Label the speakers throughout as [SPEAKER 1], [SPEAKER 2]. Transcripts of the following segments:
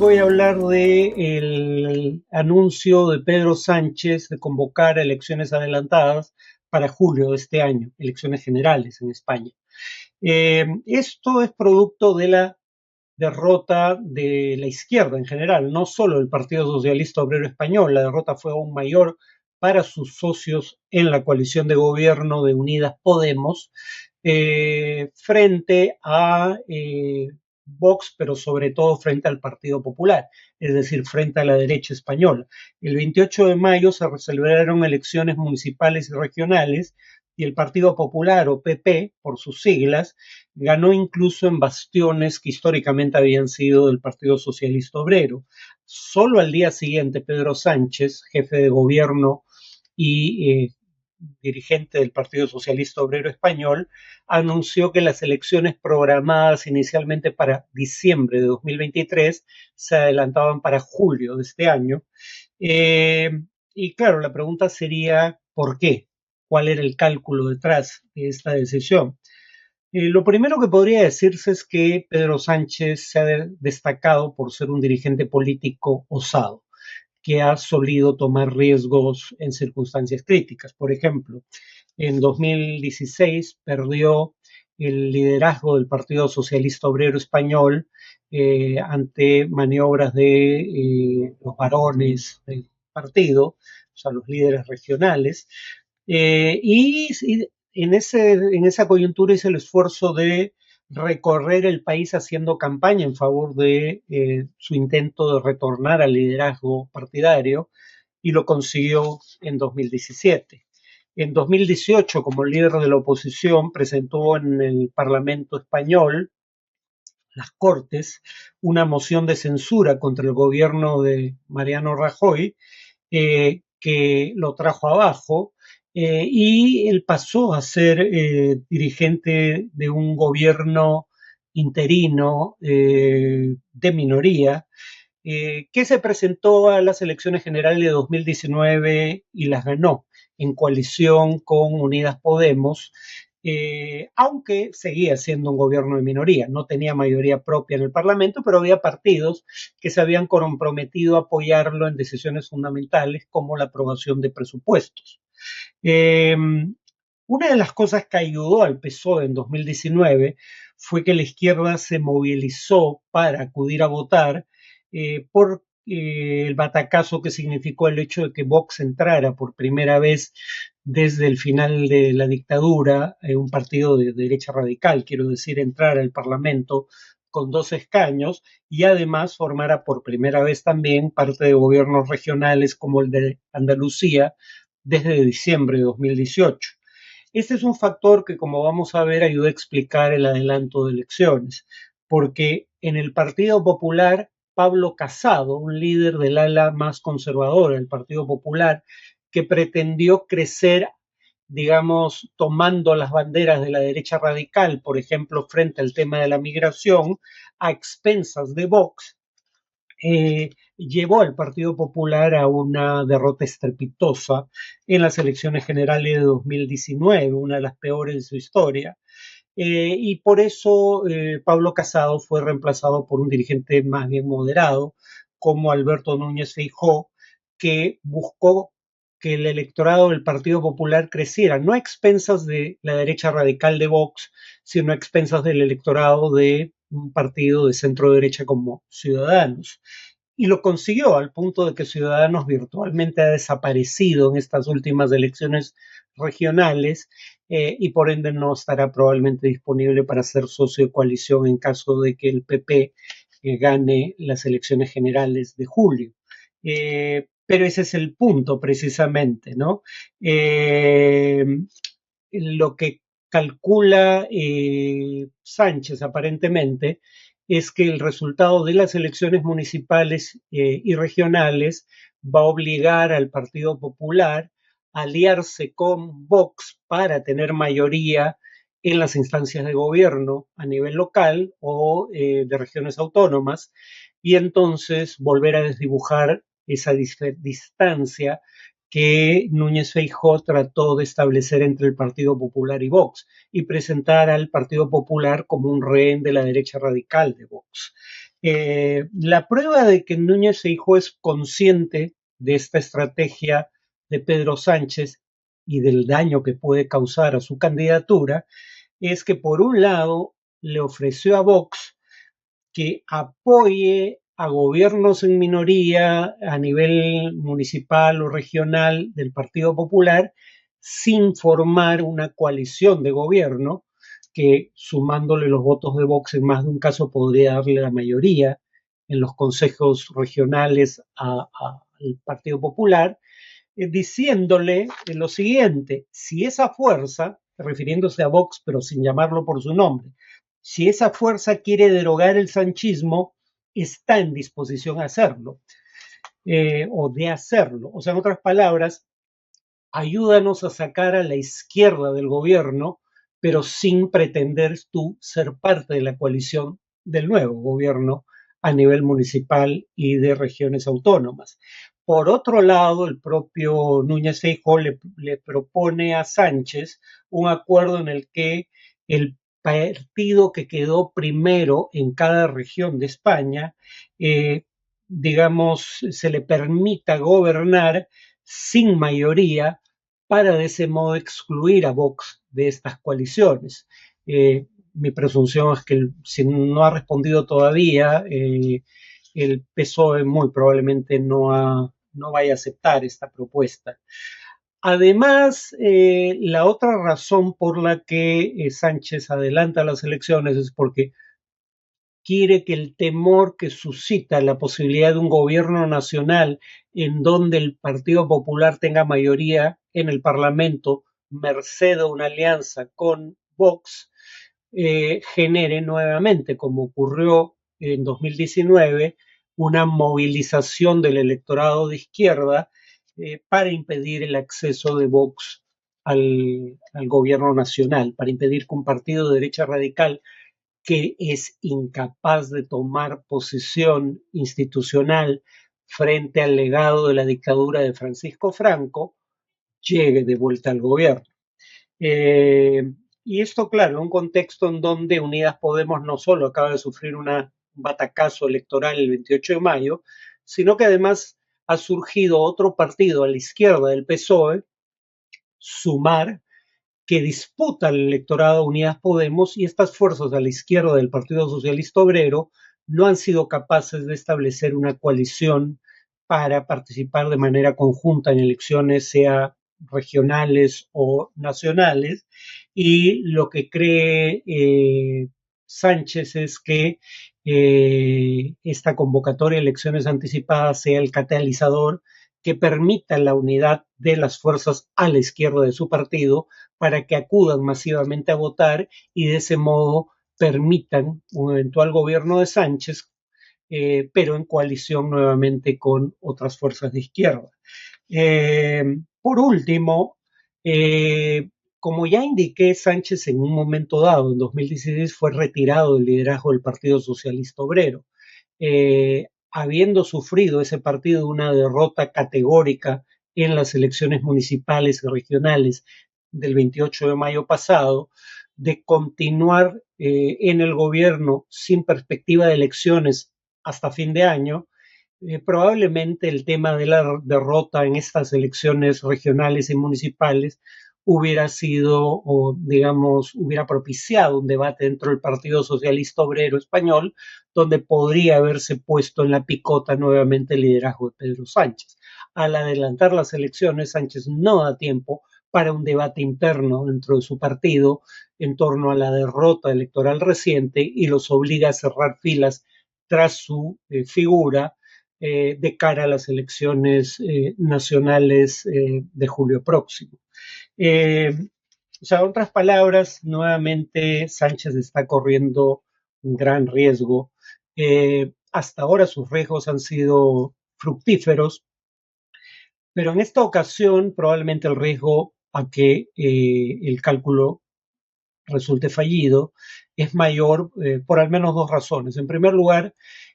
[SPEAKER 1] voy a hablar de el anuncio de Pedro Sánchez de convocar elecciones adelantadas para julio de este año, elecciones generales en España. Esto es producto de la derrota de la izquierda en general, no solo el Partido Socialista Obrero Español. La derrota fue aún mayor para sus socios en la coalición de gobierno de Unidas Podemos, frente a Vox, pero sobre todo frente al Partido Popular, es decir, frente a la derecha española. El 28 de mayo se celebraron elecciones municipales y regionales y el Partido Popular, o PP, por sus siglas, ganó incluso en bastiones que históricamente habían sido del Partido Socialista Obrero. Solo al día siguiente, Pedro Sánchez, jefe de gobierno y dirigente del Partido Socialista Obrero Español, anunció que las elecciones programadas inicialmente para diciembre de 2023 se adelantaban para julio de este año. Eh, y claro, la pregunta sería, ¿por qué? ¿Cuál era el cálculo detrás de esta decisión? Lo primero que podría decirse es que Pedro Sánchez se ha destacado por ser un dirigente político osado, que ha solido tomar riesgos en circunstancias críticas. Por ejemplo, en 2016 perdió el liderazgo del Partido Socialista Obrero Español ante maniobras de los varones del partido, o sea, los líderes regionales, y en esa coyuntura hice el esfuerzo de recorrer el país haciendo campaña en favor de su intento de retornar al liderazgo partidario, y lo consiguió en 2017. En 2018, como líder de la oposición, presentó en el Parlamento español, las Cortes, una moción de censura contra el gobierno de Mariano Rajoy, que lo trajo abajo, y él pasó a ser dirigente de un gobierno interino de minoría, que se presentó a las elecciones generales de 2019 y las ganó en coalición con Unidas Podemos, aunque seguía siendo un gobierno de minoría. No tenía mayoría propia en el Parlamento, pero había partidos que se habían comprometido a apoyarlo en decisiones fundamentales como la aprobación de presupuestos. Eh, una de las cosas que ayudó al PSOE en 2019 fue que la izquierda se movilizó para acudir a votar por el batacazo que significó el hecho de que Vox entrara por primera vez desde el final de la dictadura, un partido de derecha radical, quiero decir, entrar al Parlamento con 2 escaños y además formara por primera vez también parte de gobiernos regionales como el de Andalucía desde diciembre de 2018. Este es un factor que, como vamos a ver, ayuda a explicar el adelanto de elecciones, porque en el Partido Popular, Pablo Casado, un líder del ala más conservadora del Partido Popular, que pretendió crecer, digamos, tomando las banderas de la derecha radical, por ejemplo, frente al tema de la migración, a expensas de Vox, llevó al Partido Popular a una derrota estrepitosa en las elecciones generales de 2019, una de las peores de su historia. Y por eso Pablo Casado fue reemplazado por un dirigente más bien moderado, como Alberto Núñez Feijóo, que buscó que el electorado del Partido Popular creciera, no a expensas de la derecha radical de Vox, sino a expensas del electorado de un partido de centro derecha como Ciudadanos. Y lo consiguió al punto de que Ciudadanos virtualmente ha desaparecido en estas últimas elecciones regionales, y por ende no estará probablemente disponible para ser socio de coalición en caso de que el PP gane las elecciones generales de julio. Pero ese es el punto precisamente, ¿no? Lo que calcula Sánchez aparentemente es que el resultado de las elecciones municipales y regionales va a obligar al Partido Popular a aliarse con Vox para tener mayoría en las instancias de gobierno a nivel local o de regiones autónomas, y entonces volver a desdibujar esa distancia que Núñez Feijóo trató de establecer entre el Partido Popular y Vox, y presentar al Partido Popular como un rehén de la derecha radical de Vox. La prueba de que Núñez Feijóo es consciente de esta estrategia de Pedro Sánchez y del daño que puede causar a su candidatura es que por un lado le ofreció a Vox que apoye a gobiernos en minoría a nivel municipal o regional del Partido Popular sin formar una coalición de gobierno que sumándole los votos de Vox en más de un caso podría darle la mayoría en los consejos regionales al Partido Popular, diciéndole lo siguiente: si esa fuerza, refiriéndose a Vox pero sin llamarlo por su nombre, si esa fuerza quiere derogar el sanchismo, está en disposición a hacerlo, o de hacerlo. O sea, en otras palabras, ayúdanos a sacar a la izquierda del gobierno, pero sin pretender tú ser parte de la coalición del nuevo gobierno a nivel municipal y de regiones autónomas. Por otro lado, el propio Núñez Feijóo le propone a Sánchez un acuerdo en el que el partido que quedó primero en cada región de España, digamos, se le permita gobernar sin mayoría para de ese modo excluir a Vox de estas coaliciones. Mi presunción es que si no ha respondido todavía, el PSOE muy probablemente no vaya a aceptar esta propuesta. Además, la otra razón por la que Sánchez adelanta las elecciones es porque quiere que el temor que suscita la posibilidad de un gobierno nacional en donde el Partido Popular tenga mayoría en el Parlamento, merced a una alianza con Vox, genere nuevamente, como ocurrió en 2019, una movilización del electorado de izquierda para impedir el acceso de Vox al gobierno nacional, para impedir que un partido de derecha radical que es incapaz de tomar posición institucional frente al legado de la dictadura de Francisco Franco, llegue de vuelta al gobierno. Y esto, claro, en un contexto en donde Unidas Podemos no solo acaba de sufrir un batacazo electoral el 28 de mayo, sino que además ha surgido otro partido a la izquierda del PSOE, Sumar, que disputa el electorado Unidas Podemos, y estas fuerzas a la izquierda del Partido Socialista Obrero no han sido capaces de establecer una coalición para participar de manera conjunta en elecciones, sea regionales o nacionales, y lo que cree Sánchez es que esta convocatoria de elecciones anticipadas sea el catalizador que permita la unidad de las fuerzas a la izquierda de su partido para que acudan masivamente a votar y de ese modo permitan un eventual gobierno de Sánchez, pero en coalición nuevamente con otras fuerzas de izquierda. Por último, como ya indiqué, Sánchez en un momento dado, en 2016, fue retirado del liderazgo del Partido Socialista Obrero, habiendo sufrido ese partido una derrota categórica en las elecciones municipales y regionales del 28 de mayo pasado, de continuar en el gobierno sin perspectiva de elecciones hasta fin de año. Probablemente el tema de la derrota en estas elecciones regionales y municipales hubiera sido, o digamos, hubiera propiciado un debate dentro del Partido Socialista Obrero Español, donde podría haberse puesto en la picota nuevamente el liderazgo de Pedro Sánchez. Al adelantar las elecciones, Sánchez no da tiempo para un debate interno dentro de su partido en torno a la derrota electoral reciente y los obliga a cerrar filas tras su figura de cara a las elecciones nacionales de julio próximo. Eh, o sea, en otras palabras, nuevamente Sánchez está corriendo un gran riesgo. Hasta ahora sus riesgos han sido fructíferos, pero en esta ocasión probablemente el riesgo a que el cálculo resulte fallido es mayor por al menos dos razones. En primer lugar,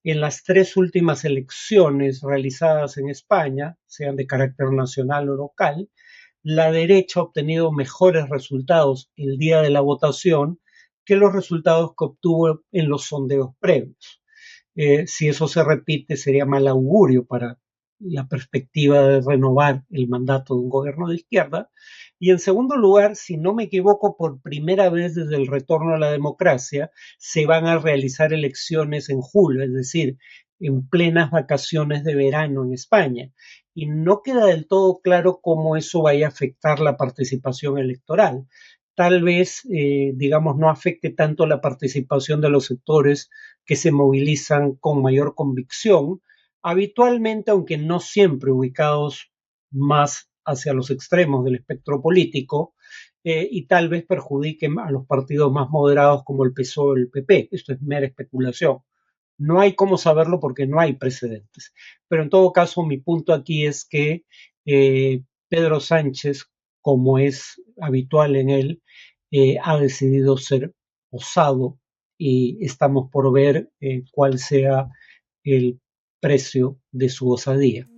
[SPEAKER 1] en las tres últimas elecciones realizadas en España, sean de carácter nacional o local, la derecha ha obtenido mejores resultados el día de la votación que los resultados que obtuvo en los sondeos previos. Si eso se repite, sería mal augurio para la perspectiva de renovar el mandato de un gobierno de izquierda. Y en segundo lugar, si no me equivoco, por primera vez desde el retorno a la democracia, se van a realizar elecciones en julio, es decir, en plenas vacaciones de verano en España. Y no queda del todo claro cómo eso vaya a afectar la participación electoral. Tal vez, digamos, no afecte tanto la participación de los sectores que se movilizan con mayor convicción, habitualmente, aunque no siempre ubicados más hacia los extremos del espectro político, y tal vez perjudiquen a los partidos más moderados como el PSOE o el PP. Esto es mera especulación. No hay cómo saberlo porque no hay precedentes. Pero en todo caso, mi punto aquí es que Pedro Sánchez, como es habitual en él, ha decidido ser osado y estamos por ver cuál sea el precio de su osadía.